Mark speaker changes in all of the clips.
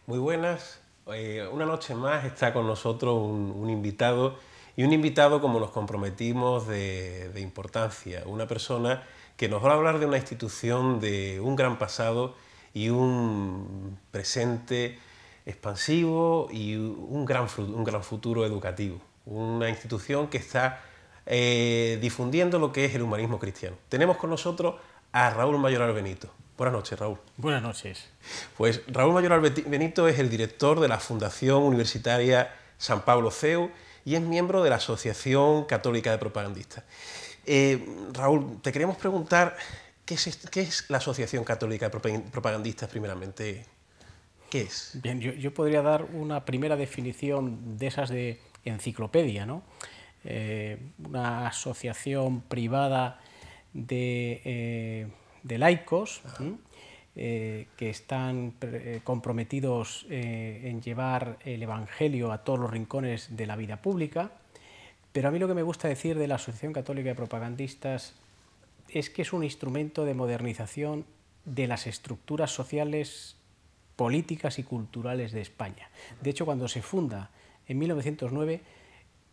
Speaker 1: Muy buenas. Una noche más está con nosotros un invitado, y un invitado como nos comprometimos de importancia, una persona que nos va a hablar de una institución de un gran pasado y un presente expansivo y un gran futuro educativo. Una institución que está difundiendo lo que es el humanismo cristiano. Tenemos con nosotros a Raúl Mayoral Benito. Buenas noches, Raúl.
Speaker 2: Buenas noches.
Speaker 1: Pues Raúl Mayoral Benito es el director de la Fundación Universitaria San Pablo CEU y es miembro de la Asociación Católica de Propagandistas. Raúl, te queríamos preguntar, ¿qué es la Asociación Católica de Propagandistas primeramente? ¿Qué es?
Speaker 2: Bien, yo podría dar una primera definición de esas de enciclopedia, ¿no? Una asociación privada de laicos que están comprometidos en llevar el Evangelio a todos los rincones de la vida pública. Pero a mí lo que me gusta decir de la Asociación Católica de Propagandistas es que es un instrumento de modernización de las estructuras sociales, políticas y culturales de España. De hecho, cuando se funda en 1909,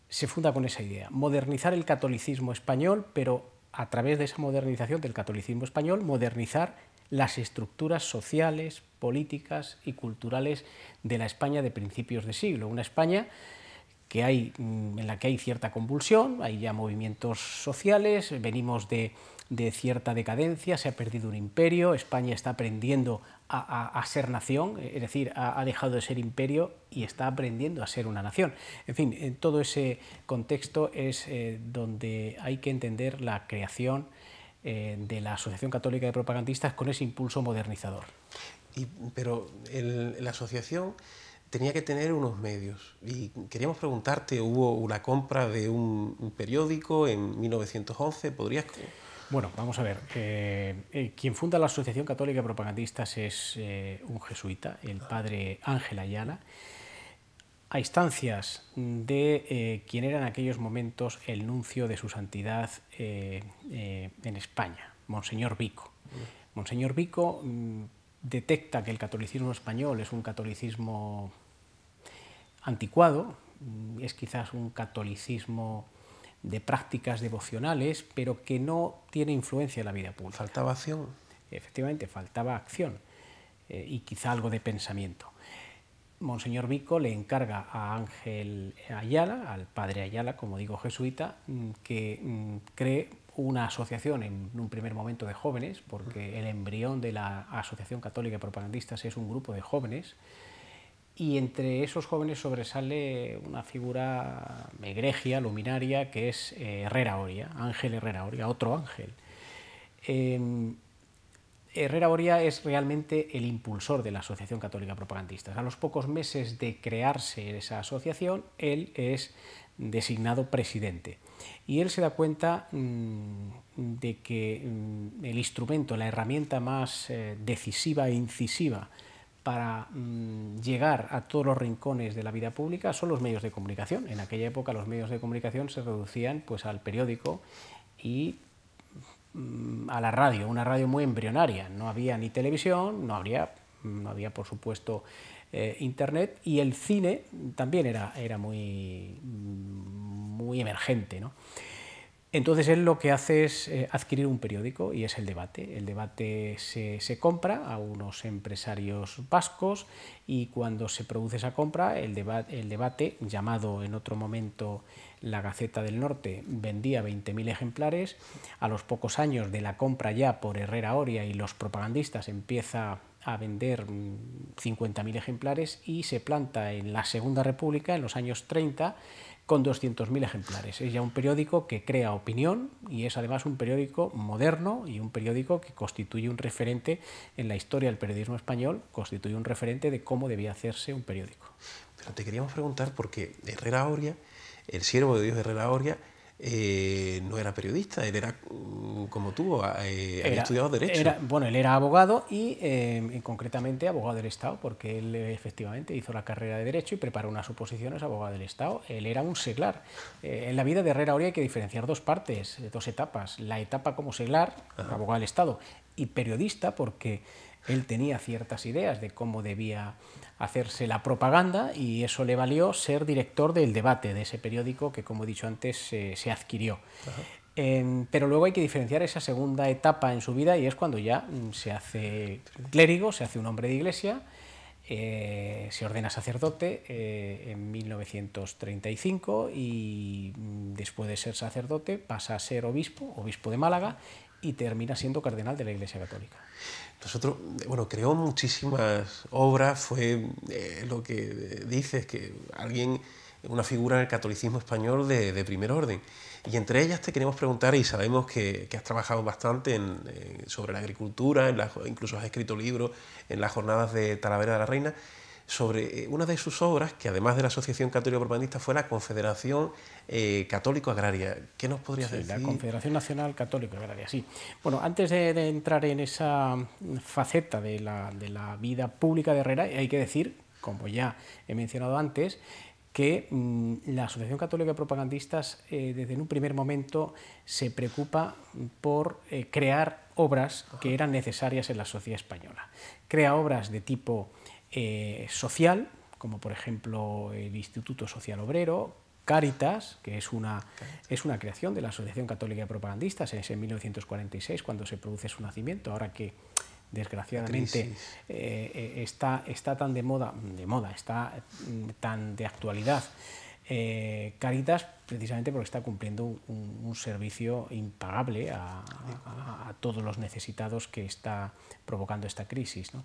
Speaker 2: se funda con esa idea, modernizar el catolicismo español, pero a través de esa modernización del catolicismo español, modernizar las estructuras sociales, políticas y culturales de la España de principios de siglo. Una España en la que hay cierta convulsión, hay ya movimientos sociales, venimos de cierta decadencia, se ha perdido un imperio, España está aprendiendo a ser nación, es decir, ha dejado de ser imperio y está aprendiendo a ser una nación. En fin, en todo ese contexto es donde hay que entender la creación de la Asociación Católica de Propagandistas con ese impulso modernizador.
Speaker 1: Pero la asociación tenía que tener unos medios y queríamos preguntarte, hubo una compra de un periódico en 1911, ¿podrías...?
Speaker 2: Bueno, vamos a ver, quien funda la Asociación Católica de Propagandistas es un jesuita, el padre Ángel Ayala, a instancias de quien era en aquellos momentos el nuncio de su santidad en España, Monseñor Vico. Monseñor Vico detecta que el catolicismo español es un catolicismo anticuado, es quizás un catolicismo de prácticas devocionales, pero que no tiene influencia en la vida pública.
Speaker 1: ¿Faltaba acción?
Speaker 2: Efectivamente, faltaba acción y quizá algo de pensamiento. Monseñor Vico le encarga a Ángel Ayala, al padre Ayala, como digo, jesuita, que cree una asociación en un primer momento de jóvenes, porque el embrión de la Asociación Católica de Propagandistas es un grupo de jóvenes, y entre esos jóvenes sobresale una figura egregia, luminaria, que es Herrera Oria, Ángel Herrera Oria, otro Ángel. Herrera Oria es realmente el impulsor de la Asociación Católica de Propagandistas. A los pocos meses de crearse esa asociación, él es designado presidente. Y él se da cuenta de que el instrumento, la herramienta más decisiva e incisiva para llegar a todos los rincones de la vida pública son los medios de comunicación. En aquella época los medios de comunicación se reducían pues, al periódico y a la radio, una radio muy embrionaria. No había ni televisión, no había por supuesto internet, y el cine también era muy emergente, ¿no? Entonces él lo que hace es adquirir un periódico, y es El Debate. El Debate se compra a unos empresarios vascos, y cuando se produce esa compra, el debate, llamado en otro momento La Gaceta del Norte, vendía 20.000 ejemplares. A los pocos años de la compra ya por Herrera Oria y los propagandistas empieza a vender 50.000 ejemplares y se planta en la Segunda República, en los años 30, con 200.000 ejemplares. Es ya un periódico que crea opinión y es además un periódico moderno y un periódico que constituye un referente en la historia del periodismo español, constituye un referente de cómo debía hacerse un periódico.
Speaker 1: Pero te queríamos preguntar porque Herrera Oria, el siervo de Dios Herrera Oria, no era periodista, él era como tú, había estudiado Derecho.
Speaker 2: Él era abogado y concretamente abogado del Estado, porque él efectivamente hizo la carrera de Derecho y preparó unas oposiciones a abogado del Estado. Él era un seglar. En la vida de Herrera Oria hay que diferenciar dos partes, dos etapas. La etapa como seglar, abogado del Estado, y periodista, porque él tenía ciertas ideas de cómo debía hacerse la propaganda y eso le valió ser director del Debate, de ese periódico que, como he dicho antes, se adquirió. Pero luego hay que diferenciar esa segunda etapa en su vida y es cuando ya se hace clérigo, se hace un hombre de iglesia, se ordena sacerdote en 1935 y después de ser sacerdote pasa a ser obispo de Málaga y termina siendo cardenal de la Iglesia Católica.
Speaker 1: Nosotros, bueno, creó muchísimas obras, fue lo que dices, que alguien, una figura en el catolicismo español de primer orden. Y entre ellas te queremos preguntar, y sabemos que has trabajado bastante sobre la agricultura, incluso has escrito libros en las jornadas de Talavera de la Reina, sobre una de sus obras, que además de la Asociación Católica Propagandista fue la Confederación Católico-Agraria. ¿Qué nos podrías decir?
Speaker 2: La Confederación Nacional Católico-Agraria, sí. Bueno, antes de entrar en esa faceta de la vida pública de Herrera, hay que decir, como ya he mencionado antes, que la Asociación Católica de Propagandistas desde un primer momento se preocupa por crear obras que eran necesarias en la sociedad española. Crea obras de tipo social, como por ejemplo el Instituto Social Obrero, Cáritas, que es una creación de la Asociación Católica de Propagandistas, es en 1946 cuando se produce su nacimiento, ahora que desgraciadamente está tan de moda, está tan de actualidad. Cáritas, precisamente porque está cumpliendo un servicio impagable a todos los necesitados que está provocando esta crisis, ¿no?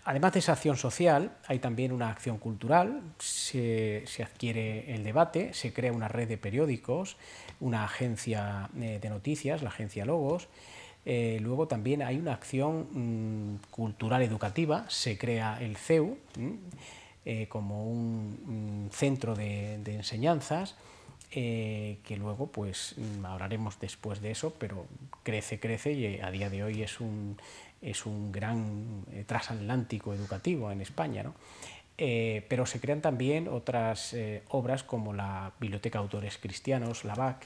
Speaker 2: Además de esa acción social, hay también una acción cultural, se adquiere el Debate, se crea una red de periódicos, una agencia de noticias, la agencia Logos. Luego también hay una acción cultural educativa, se crea el CEU como un centro de enseñanzas, que luego pues hablaremos después de eso, pero crece y a día de hoy es un gran transatlántico educativo en España, ¿no? Pero se crean también otras obras como la Biblioteca de Autores Cristianos, la BAC.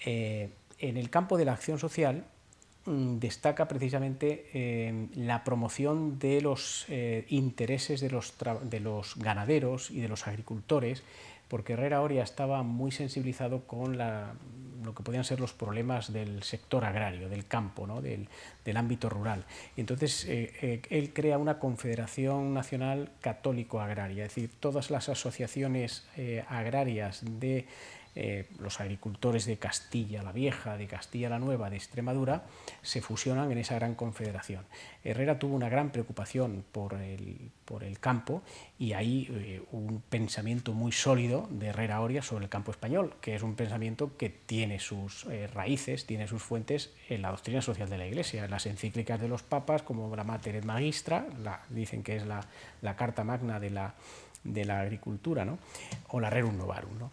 Speaker 2: En el campo de la acción social destaca precisamente la promoción de los intereses de los ganaderos y de los agricultores, porque Herrera Oria estaba muy sensibilizado con lo que podían ser los problemas del sector agrario, del campo, ¿no? del ámbito rural. Y entonces él crea una Confederación Nacional Católico-Agraria, es decir, todas las asociaciones agrarias de los agricultores de Castilla la Vieja, de Castilla la Nueva, de Extremadura, se fusionan en esa gran confederación. Herrera tuvo una gran preocupación por el campo y hay un pensamiento muy sólido de Herrera Oria sobre el campo español, que es un pensamiento que tiene sus raíces, tiene sus fuentes en la doctrina social de la Iglesia, en las encíclicas de los papas, como la Mater et Magistra, dicen que es la carta magna de la agricultura, ¿no? O la Rerum Novarum, ¿no?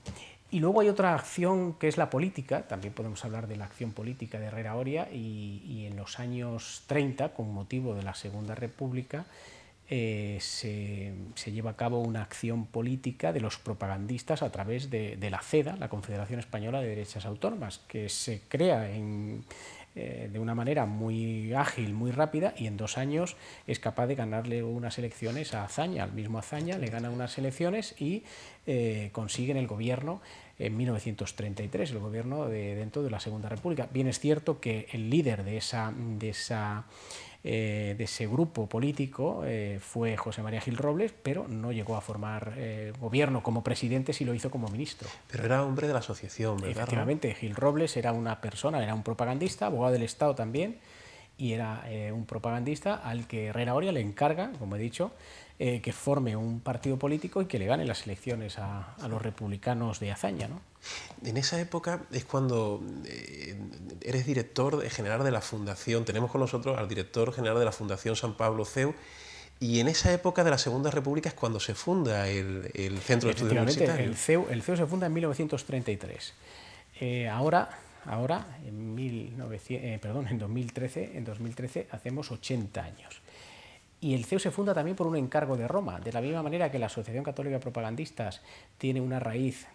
Speaker 2: Y luego hay otra acción que es la política, también podemos hablar de la acción política de Herrera Oria, y en los años 30, con motivo de la Segunda República, se lleva a cabo una acción política de los propagandistas a través de la CEDA, la Confederación Española de Derechas Autónomas, que se crea de una manera muy ágil, muy rápida, y en 2 años es capaz de ganarle unas elecciones a Azaña. Al mismo Azaña le gana unas elecciones y consiguen el gobierno en 1933, el gobierno dentro de la Segunda República. Bien es cierto que el líder de ese grupo político fue José María Gil Robles, pero no llegó a formar gobierno como presidente, sí lo hizo como ministro.
Speaker 1: Pero era hombre de la asociación, ¿verdad?
Speaker 2: Efectivamente, Gil Robles era una persona, era un propagandista, abogado del Estado también, y era un propagandista al que Herrera Oria le encarga, como he dicho, que forme un partido político y que le gane las elecciones a los republicanos de Azaña, ¿no?
Speaker 1: En esa época es cuando eres director general de la Fundación. Tenemos con nosotros al director general de la Fundación San Pablo CEU, y en esa época de la Segunda República es cuando se funda el Centro de Estudios Universitarios.
Speaker 2: El CEU se funda en 1933. Ahora en 2013 hacemos 80 años. Y el CEU se funda también por un encargo de Roma, de la misma manera que la Asociación Católica de Propagandistas tiene una raíz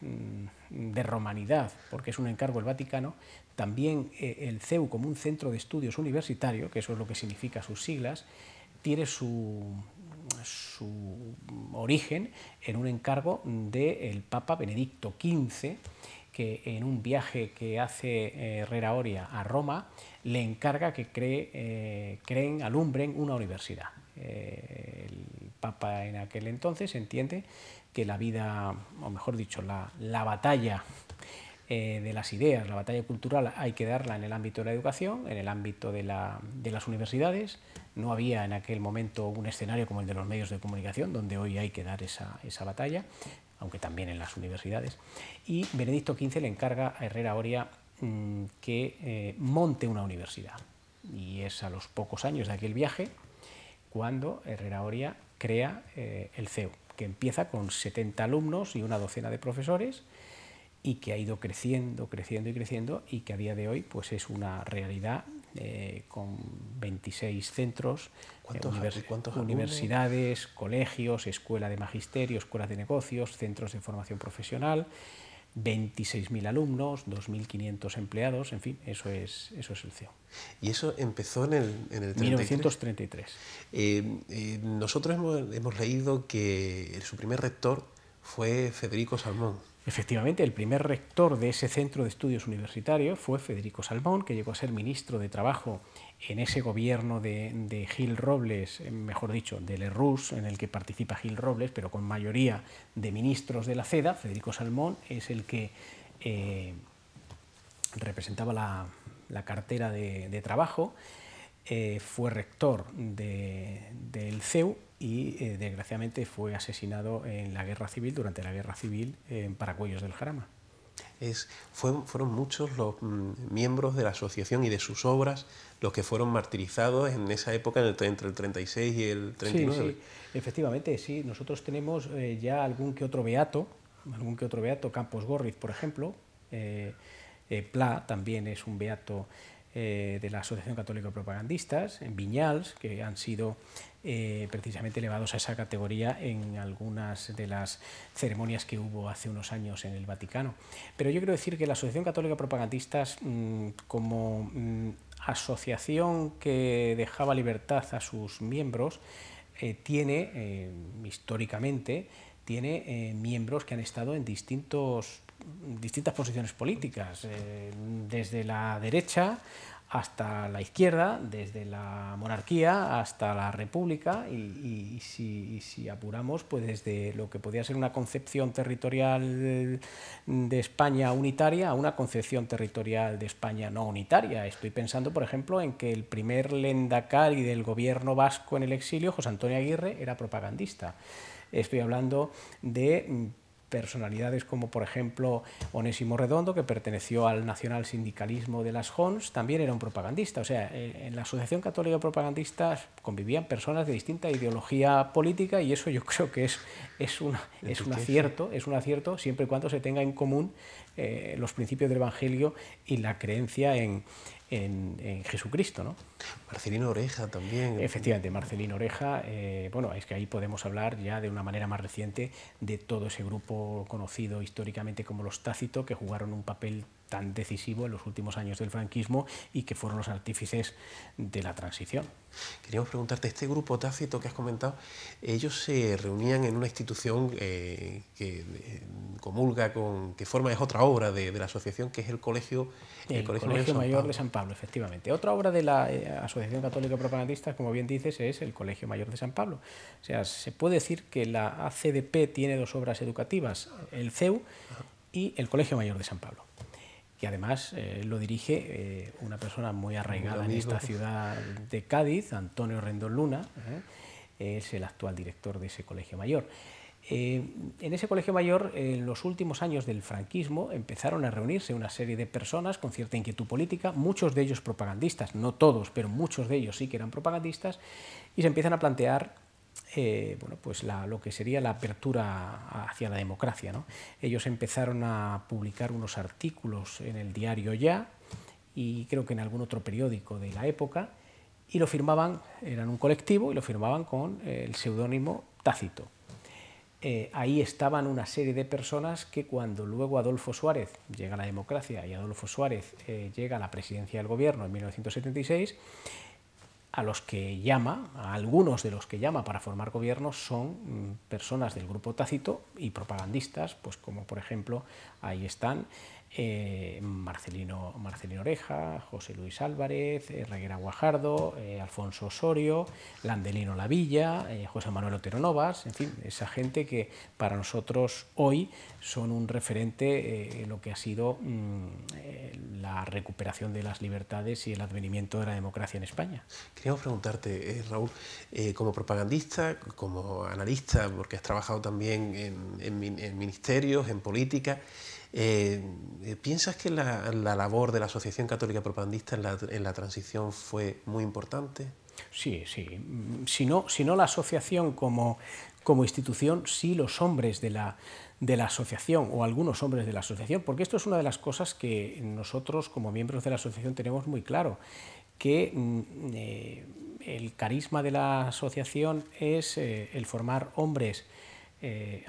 Speaker 2: de romanidad, porque es un encargo del Vaticano, también el CEU, como un centro de estudios universitario, que eso es lo que significa sus siglas, tiene su origen en un encargo del Papa Benedicto XV, que en un viaje que hace Herrera Oria a Roma le encarga que alumbren una universidad. El Papa en aquel entonces entiende que la vida, o mejor dicho, la batalla de las ideas, la batalla cultural, hay que darla en el ámbito de la educación, en el ámbito de las universidades. No había en aquel momento un escenario como el de los medios de comunicación, donde hoy hay que dar esa batalla, aunque también en las universidades. Y Benedicto XV le encarga a Herrera Oria que monte una universidad. Y es a los pocos años de aquel viaje cuando Herrera Oria crea el CEU, que empieza con 70 alumnos y una docena de profesores, y que ha ido creciendo, creciendo y creciendo, y que a día de hoy pues es una realidad con 26 centros, universidades, colegios, escuela de magisterio, escuelas de negocios, centros de formación profesional, 26.000 alumnos, 2.500 empleados, en fin, eso es el CEU.
Speaker 1: ¿Y eso empezó en el
Speaker 2: 1933?
Speaker 1: Nosotros hemos leído que su primer rector fue Federico Salmón.
Speaker 2: Efectivamente, el primer rector de ese centro de estudios universitarios fue Federico Salmón, que llegó a ser ministro de Trabajo en ese gobierno de Gil Robles, mejor dicho, de Lerroux, en el que participa Gil Robles, pero con mayoría de ministros de la CEDA. Federico Salmón es el que representaba la cartera de Trabajo, fue rector del CEU y desgraciadamente fue asesinado en la Guerra Civil, durante la Guerra Civil, en Paracuellos del Jarama.
Speaker 1: Fueron muchos los miembros de la asociación y de sus obras los que fueron martirizados en esa época, entre el 36 y el 39.
Speaker 2: Sí, efectivamente, sí. Nosotros tenemos ya algún que otro beato, Campos Gorriz, por ejemplo. Pla también es un beato de la Asociación Católica de Propagandistas, en Viñals, que han sido precisamente elevados a esa categoría en algunas de las ceremonias que hubo hace unos años en el Vaticano. Pero yo quiero decir que la Asociación Católica de Propagandistas, como asociación que dejaba libertad a sus miembros, históricamente, tiene miembros que han estado en distintas posiciones políticas, desde la derecha hasta la izquierda, desde la monarquía hasta la república, y si apuramos, pues desde lo que podía ser una concepción territorial de España unitaria a una concepción territorial de España no unitaria. Estoy pensando, por ejemplo, en que el primer lendakari del gobierno vasco en el exilio, José Antonio Aguirre, era propagandista. Estoy hablando de personalidades como, por ejemplo, Onésimo Redondo, que perteneció al nacionalsindicalismo de las JONS, también era un propagandista. O sea, en la Asociación Católica de Propagandistas convivían personas de distinta ideología política, y eso yo creo que es un acierto, siempre y cuando se tenga en común los principios del Evangelio y la creencia en Jesucristo, ¿no?
Speaker 1: Marcelino Oreja también.
Speaker 2: Efectivamente, Marcelino Oreja, bueno, es que ahí podemos hablar ya de una manera más reciente de todo ese grupo conocido históricamente como los Tácito, que jugaron un papel tan decisivo en los últimos años del franquismo y que fueron los artífices de la transición.
Speaker 1: Queríamos preguntarte, este grupo Tácito que has comentado, ellos se reunían en una institución que comulga con, que forma, es otra obra de la asociación, que es el Colegio
Speaker 2: Mayor de San Pablo, efectivamente. Otra obra de la Asociación Católica de Propagandistas, como bien dices, es el Colegio Mayor de San Pablo. O sea, se puede decir que la ACDP tiene dos obras educativas, el CEU y el Colegio Mayor de San Pablo, que además lo dirige una persona muy arraigada en esta ciudad de Cádiz, Antonio Rendón Luna, es el actual director de ese Colegio Mayor. En ese Colegio Mayor, en los últimos años del franquismo, empezaron a reunirse una serie de personas con cierta inquietud política, muchos de ellos propagandistas, no todos, pero muchos de ellos sí que eran propagandistas, y se empiezan a plantear bueno, pues lo que sería la apertura hacia la democracia, ¿no? Ellos empezaron a publicar unos artículos en el diario Ya, y creo que en algún otro periódico de la época, y lo firmaban, eran un colectivo y lo firmaban con el seudónimo Tácito. Ahí estaban una serie de personas que cuando luego Adolfo Suárez llega a la democracia y Adolfo Suárez llega a la presidencia del gobierno en 1976, a los que llama, a algunos de los que llama para formar gobierno son personas del grupo Tácito y propagandistas, pues como por ejemplo ahí están Marcelino Oreja, José Luis Álvarez, Reguera Guajardo, Alfonso Osorio, Landelino Lavilla, José Manuel Otero Novas, en fin, esa gente que para nosotros hoy son un referente en lo que ha sido la recuperación de las libertades y el advenimiento de la democracia en España.
Speaker 1: Queríamos preguntarte, Raúl, como propagandista, como analista, porque has trabajado también en ministerios, en política, ¿piensas que la labor de la Asociación Católica Propagandista en la transición fue muy importante?
Speaker 2: Sí, sí. Si no la asociación como institución, sí los hombres de la asociación o algunos hombres de la asociación, porque esto es una de las cosas que nosotros como miembros de la asociación tenemos muy claro, que el carisma de la asociación es el formar hombres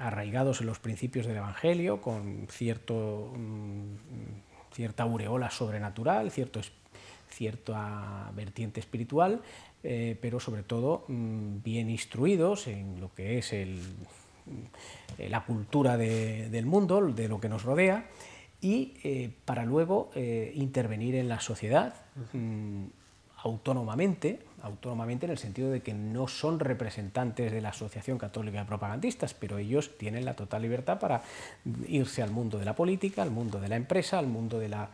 Speaker 2: arraigados en los principios del Evangelio, con cierta aureola sobrenatural, cierta vertiente espiritual, pero sobre todo bien instruidos en lo que es la cultura del mundo, de lo que nos rodea, y para luego intervenir en la sociedad autónomamente en el sentido de que no son representantes de la Asociación Católica de Propagandistas, pero ellos tienen la total libertad para irse al mundo de la política, al mundo de la empresa, al mundo de la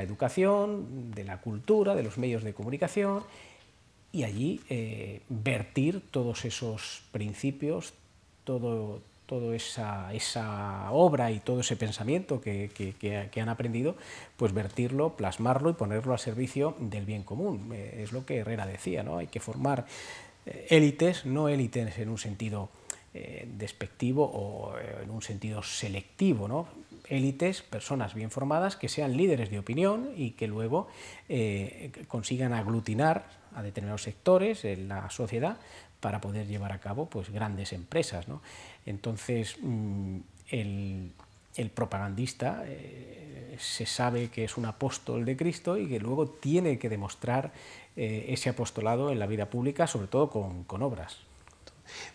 Speaker 2: educación, de la cultura, de los medios de comunicación, y allí vertir todos esos principios, toda esa obra y todo ese pensamiento que han aprendido, pues vertirlo, plasmarlo y ponerlo al servicio del bien común. Es lo que Herrera decía, ¿no? Hay que formar élites, no élites en un sentido despectivo o en un sentido selectivo, ¿no? Élites, personas bien formadas que sean líderes de opinión y que luego consigan aglutinar a determinados sectores en la sociedad para poder llevar a cabo pues grandes empresas, ¿no? Entonces el propagandista se sabe que es un apóstol de Cristo y que luego tiene que demostrar ese apostolado en la vida pública, sobre todo con obras.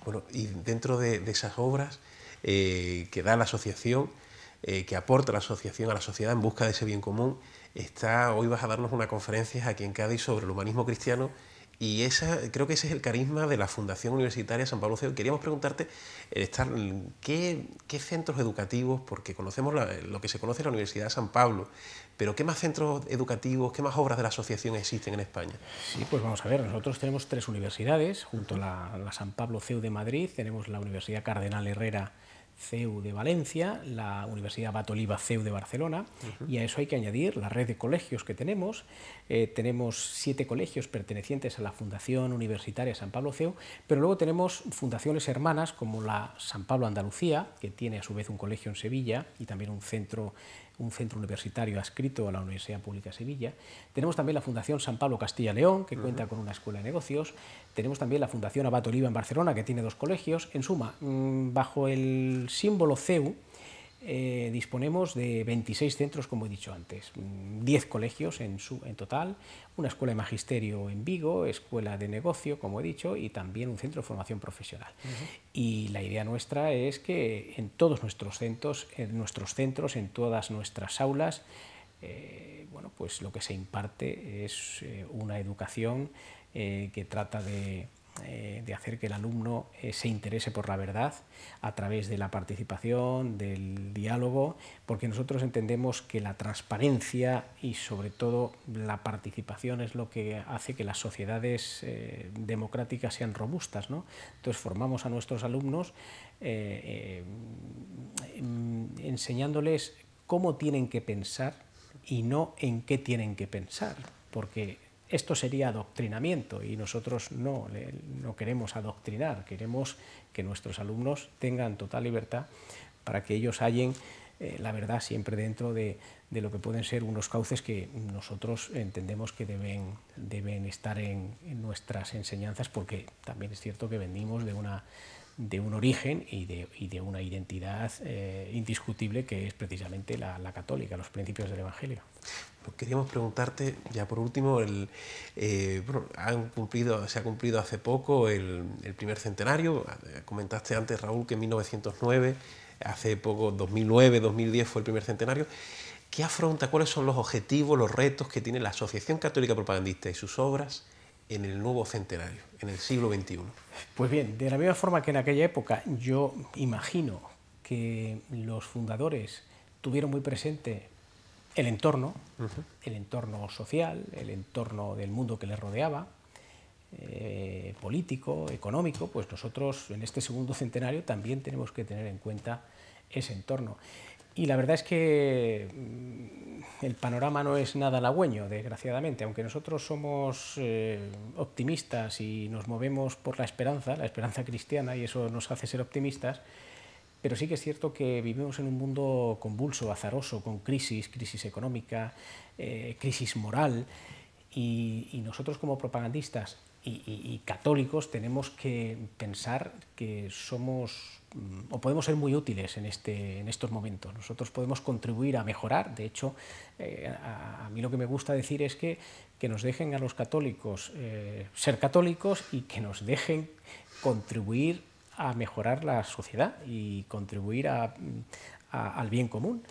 Speaker 1: Bueno, y dentro de esas obras que da la asociación, que aporta la asociación a la sociedad en busca de ese bien común, hoy vas a darnos una conferencia aquí en Cádiz sobre el humanismo cristiano, y creo que ese es el carisma de la Fundación Universitaria San Pablo CEU. Queríamos preguntarte ¿qué centros educativos, porque conocemos lo que se conoce en la Universidad de San Pablo, pero qué más centros educativos, qué más obras de la asociación existen en España?
Speaker 2: Sí, pues vamos a ver, nosotros tenemos 3 universidades, junto a la San Pablo CEU de Madrid, tenemos la Universidad Cardenal Herrera CEU de Valencia, la Universidad Batoliva CEU de Barcelona, y a eso hay que añadir la red de colegios que tenemos. Tenemos 7 colegios pertenecientes a la Fundación Universitaria San Pablo CEU, pero luego tenemos fundaciones hermanas como la San Pablo Andalucía, que tiene a su vez un colegio en Sevilla y también un centro universitario adscrito a la Universidad Pública de Sevilla. Tenemos también la Fundación San Pablo Castilla-León, que cuenta con una escuela de negocios. Tenemos también la Fundación Abat Oliva en Barcelona, que tiene 2 colegios. En suma, bajo el símbolo CEU, disponemos de 26 centros, como he dicho antes, 10 colegios en total, una escuela de magisterio en Vigo, escuela de negocio, como he dicho, y también un centro de formación profesional. Y la idea nuestra es que en todos nuestros centros, en todas nuestras aulas, bueno, pues lo que se imparte es una educación que trata de hacer que el alumno se interese por la verdad a través de la participación, del diálogo, porque nosotros entendemos que la transparencia y sobre todo la participación es lo que hace que las sociedades democráticas sean robustas, ¿no? Entonces formamos a nuestros alumnos enseñándoles cómo tienen que pensar y no en qué tienen que pensar, porque esto sería adoctrinamiento y nosotros no queremos adoctrinar, queremos que nuestros alumnos tengan total libertad para que ellos hallen la verdad siempre dentro de lo que pueden ser unos cauces que nosotros entendemos que deben estar en nuestras enseñanzas, porque también es cierto que venimos de un origen y de una identidad indiscutible, que es precisamente la católica, los principios del Evangelio.
Speaker 1: Queríamos preguntarte, ya por último, bueno, se ha cumplido hace poco el primer centenario. Comentaste antes, Raúl, que en 1909, hace poco, 2009, 2010 fue el primer centenario. ¿Qué afronta? ¿Cuáles son los objetivos, los retos que tiene la Asociación Católica Propagandista y sus obras en el nuevo centenario, en el siglo XXI?
Speaker 2: Pues bien, de la misma forma que en aquella época, yo imagino que los fundadores tuvieron muy presente el entorno social, el entorno del mundo que les rodeaba, político, económico, pues nosotros en este segundo centenario también tenemos que tener en cuenta ese entorno. Y la verdad es que el panorama no es nada halagüeño, desgraciadamente, aunque nosotros somos optimistas y nos movemos por la esperanza cristiana, y eso nos hace ser optimistas. Pero sí que es cierto que vivimos en un mundo convulso, azaroso, con crisis económica, crisis moral, y nosotros como propagandistas y católicos tenemos que pensar que somos o podemos ser muy útiles en estos momentos. Nosotros podemos contribuir a mejorar. De hecho, a mí lo que me gusta decir es que nos dejen a los católicos ser católicos, y que nos dejen contribuir a mejorar la sociedad y contribuir al bien común.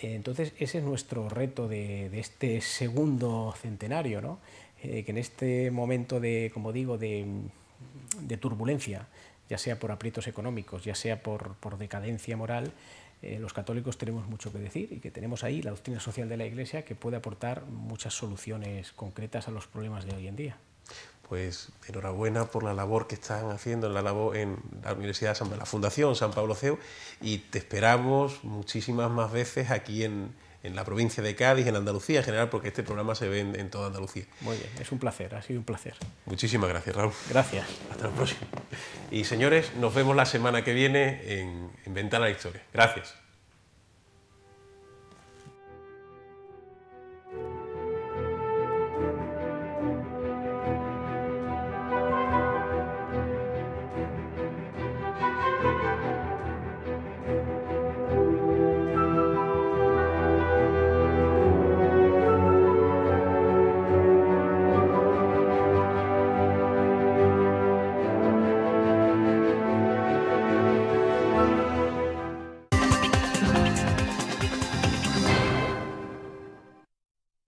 Speaker 2: Entonces, ese es nuestro reto de este segundo centenario, ¿no? Que en este momento como digo, de turbulencia, ya sea por aprietos económicos, ya sea por decadencia moral, los católicos tenemos mucho que decir, y que tenemos ahí la doctrina social de la Iglesia, que puede aportar muchas soluciones concretas a los problemas de hoy en día.
Speaker 1: Pues enhorabuena por la labor que están haciendo en la Universidad de la Fundación San Pablo CEU, y te esperamos muchísimas más veces aquí en la provincia de Cádiz, en Andalucía en general, porque este programa se ve en toda Andalucía.
Speaker 2: Muy bien, es un placer, ha sido un placer.
Speaker 1: Muchísimas gracias, Raúl.
Speaker 2: Gracias.
Speaker 1: Hasta la próxima. Y señores, nos vemos la semana que viene en Ventana a la Historia. Gracias.